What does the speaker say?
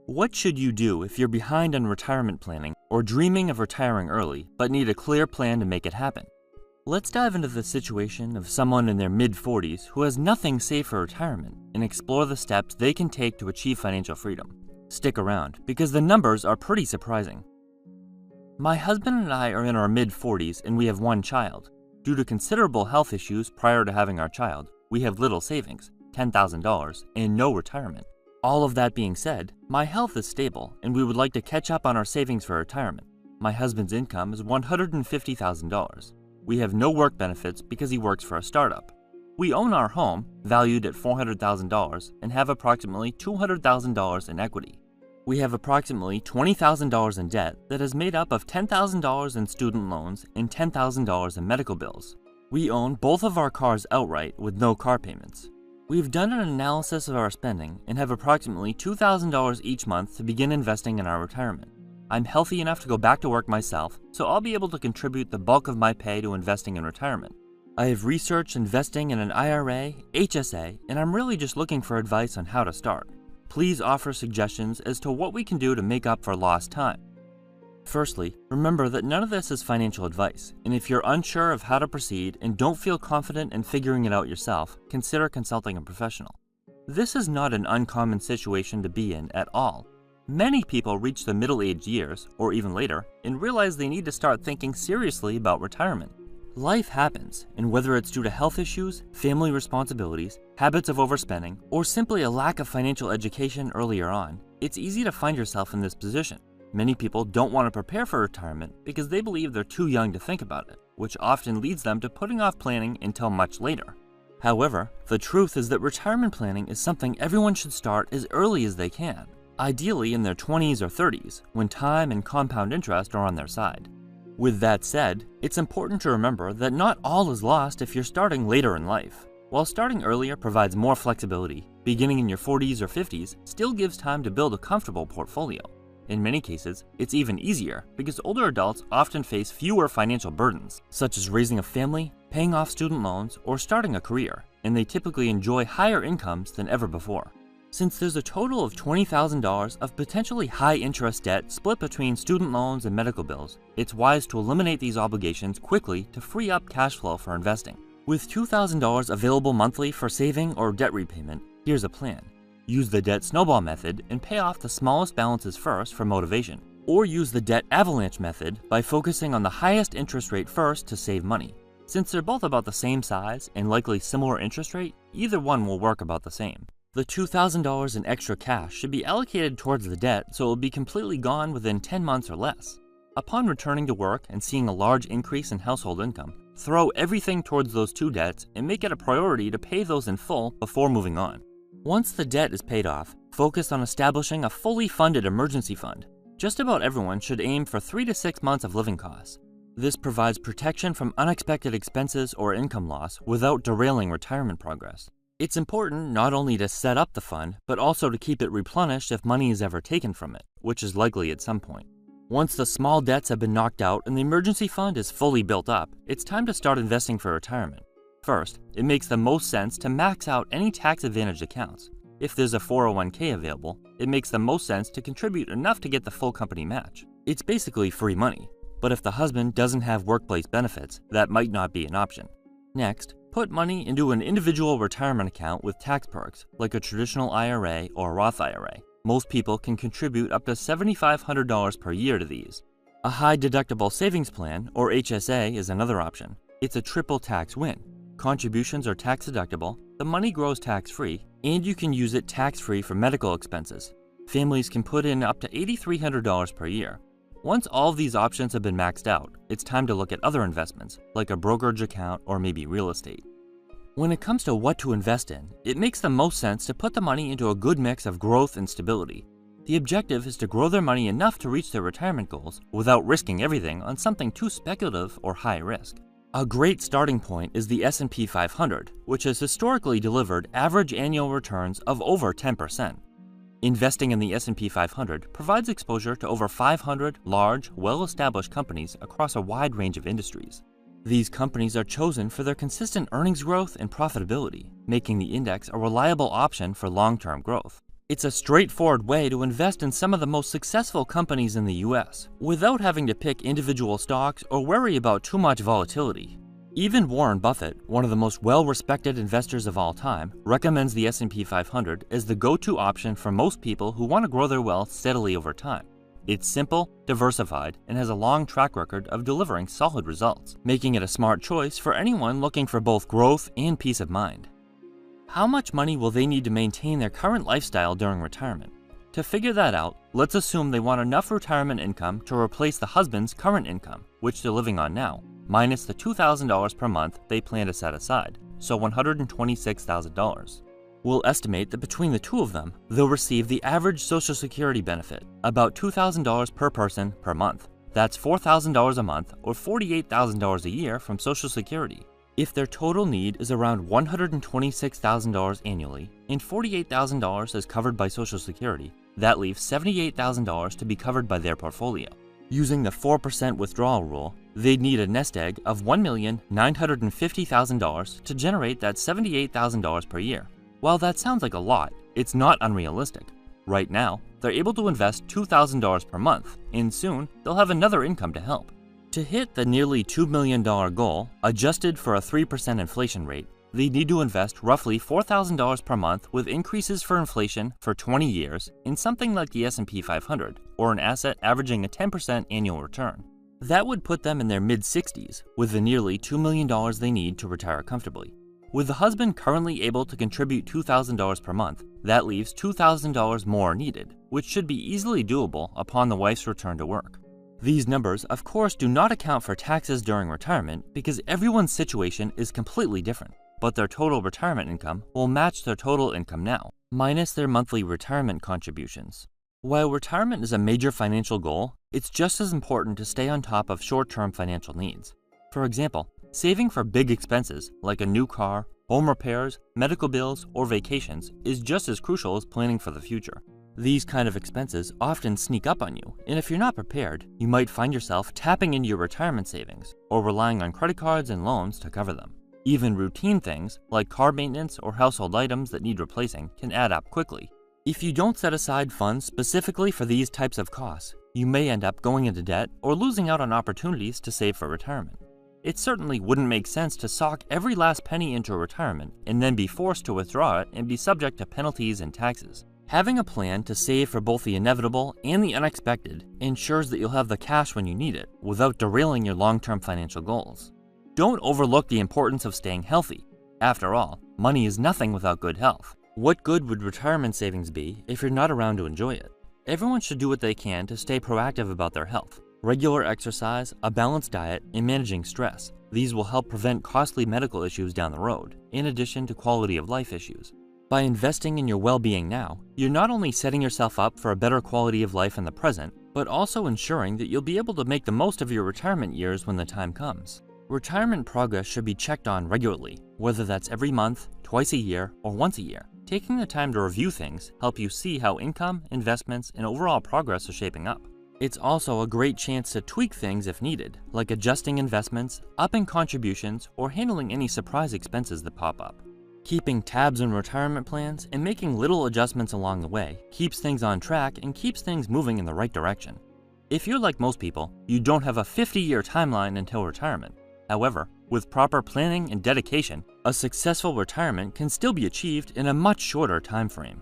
What should you do if you're behind on retirement planning or dreaming of retiring early but need a clear plan to make it happen? Let's dive into the situation of someone in their mid-40s who has nothing saved for retirement and explore the steps they can take to achieve financial freedom. Stick around, because the numbers are pretty surprising. My husband and I are in our mid-40s and we have one child. Due to considerable health issues prior to having our child, we have little savings, $10,000, and no retirement. All of that being said, my health is stable and we would like to catch up on our savings for retirement. My husband's income is $150,000. We have no work benefits because he works for a startup. We own our home, valued at $400,000, and have approximately $200,000 in equity. We have approximately $20,000 in debt that is made up of $10,000 in student loans and $10,000 in medical bills. We own both of our cars outright with no car payments. We've done an analysis of our spending and have approximately $2,000 each month to begin investing in our retirement. I'm healthy enough to go back to work myself, so I'll be able to contribute the bulk of my pay to investing in retirement. I have researched investing in an IRA, HSA, and I'm really just looking for advice on how to start. Please offer suggestions as to what we can do to make up for lost time. Firstly, remember that none of this is financial advice, and if you're unsure of how to proceed and don't feel confident in figuring it out yourself, consider consulting a professional. This is not an uncommon situation to be in at all. Many people reach the middle-aged years, or even later, and realize they need to start thinking seriously about retirement. Life happens, and whether it's due to health issues, family responsibilities, habits of overspending, or simply a lack of financial education earlier on, it's easy to find yourself in this position. Many people don't want to prepare for retirement because they believe they're too young to think about it, which often leads them to putting off planning until much later. However, the truth is that retirement planning is something everyone should start as early as they can, ideally in their 20s or 30s, when time and compound interest are on their side. With that said, it's important to remember that not all is lost if you're starting later in life. While starting earlier provides more flexibility, beginning in your 40s or 50s still gives time to build a comfortable portfolio. In many cases, it's even easier because older adults often face fewer financial burdens, such as raising a family, paying off student loans, or starting a career, and they typically enjoy higher incomes than ever before. Since there's a total of $20,000 of potentially high-interest debt split between student loans and medical bills, it's wise to eliminate these obligations quickly to free up cash flow for investing. With $2,000 available monthly for saving or debt repayment, here's a plan. Use the debt snowball method and pay off the smallest balances first for motivation, or use the debt avalanche method by focusing on the highest interest rate first to save money. Since they're both about the same size and likely similar interest rate, either one will work about the same. The $2,000 in extra cash should be allocated towards the debt so it will be completely gone within 10 months or less. Upon returning to work and seeing a large increase in household income, throw everything towards those two debts and make it a priority to pay those in full before moving on. Once the debt is paid off, focus on establishing a fully funded emergency fund. Just about everyone should aim for 3 to 6 months of living costs. This provides protection from unexpected expenses or income loss without derailing retirement progress. It's important not only to set up the fund, but also to keep it replenished if money is ever taken from it, which is likely at some point. Once the small debts have been knocked out and the emergency fund is fully built up, it's time to start investing for retirement. First, it makes the most sense to max out any tax-advantaged accounts. If there's a 401k available, it makes the most sense to contribute enough to get the full company match. It's basically free money. But if the husband doesn't have workplace benefits, that might not be an option. Next, put money into an individual retirement account with tax perks, like a traditional IRA or Roth IRA. Most people can contribute up to $7,500 per year to these. A high-deductible savings plan, or HSA, is another option. It's a triple tax win. Contributions are tax-deductible, the money grows tax-free, and you can use it tax-free for medical expenses. Families can put in up to $8,300 per year. Once all of these options have been maxed out, it's time to look at other investments, like a brokerage account or maybe real estate. When it comes to what to invest in, it makes the most sense to put the money into a good mix of growth and stability. The objective is to grow their money enough to reach their retirement goals without risking everything on something too speculative or high risk. A great starting point is the S&P 500, which has historically delivered average annual returns of over 10%. Investing in the S&P 500 provides exposure to over 500 large, well-established companies across a wide range of industries. These companies are chosen for their consistent earnings growth and profitability, making the index a reliable option for long-term growth. It's a straightforward way to invest in some of the most successful companies in the US without having to pick individual stocks or worry about too much volatility. Even Warren Buffett, one of the most well-respected investors of all time, recommends the S&P 500 as the go-to option for most people who want to grow their wealth steadily over time. It's simple, diversified, and has a long track record of delivering solid results, making it a smart choice for anyone looking for both growth and peace of mind. How much money will they need to maintain their current lifestyle during retirement? To figure that out, let's assume they want enough retirement income to replace the husband's current income, which they're living on now, minus the $2,000 per month they plan to set aside, so $126,000. We'll estimate that between the two of them, they'll receive the average Social Security benefit, about $2,000 per person per month. That's $4,000 a month or $48,000 a year from Social Security. If their total need is around $126,000 annually and $48,000 is covered by Social Security, that leaves $78,000 to be covered by their portfolio. Using the 4% withdrawal rule, they'd need a nest egg of $1,950,000 to generate that $78,000 per year. While that sounds like a lot, it's not unrealistic. Right now, they're able to invest $2,000 per month, and soon they'll have another income to help. To hit the nearly $2 million goal, adjusted for a 3% inflation rate, they need to invest roughly $4,000 per month with increases for inflation for 20 years in something like the S&P 500, or an asset averaging a 10% annual return. That would put them in their mid-60s, with the nearly $2 million they need to retire comfortably. With the husband currently able to contribute $2,000 per month, that leaves $2,000 more needed, which should be easily doable upon the wife's return to work. These numbers, of course, do not account for taxes during retirement because everyone's situation is completely different, but their total retirement income will match their total income now, minus their monthly retirement contributions. While retirement is a major financial goal, it's just as important to stay on top of short-term financial needs. For example, saving for big expenses like a new car, home repairs, medical bills, or vacations is just as crucial as planning for the future. These kind of expenses often sneak up on you, and if you're not prepared, you might find yourself tapping into your retirement savings or relying on credit cards and loans to cover them. Even routine things like car maintenance or household items that need replacing can add up quickly. If you don't set aside funds specifically for these types of costs, you may end up going into debt or losing out on opportunities to save for retirement. It certainly wouldn't make sense to sock every last penny into retirement and then be forced to withdraw it and be subject to penalties and taxes. Having a plan to save for both the inevitable and the unexpected ensures that you'll have the cash when you need it without derailing your long-term financial goals. Don't overlook the importance of staying healthy. After all, money is nothing without good health. What good would retirement savings be if you're not around to enjoy it? Everyone should do what they can to stay proactive about their health. Regular exercise, a balanced diet, and managing stress. These will help prevent costly medical issues down the road, in addition to quality of life issues. By investing in your well-being now, you're not only setting yourself up for a better quality of life in the present, but also ensuring that you'll be able to make the most of your retirement years when the time comes. Retirement progress should be checked on regularly, whether that's every month, twice a year, or once a year. Taking the time to review things helps you see how income, investments, and overall progress are shaping up. It's also a great chance to tweak things if needed, like adjusting investments, upping contributions, or handling any surprise expenses that pop up. Keeping tabs on retirement plans and making little adjustments along the way keeps things on track and keeps things moving in the right direction. If you're like most people, you don't have a 50-year timeline until retirement. However, with proper planning and dedication, a successful retirement can still be achieved in a much shorter time frame.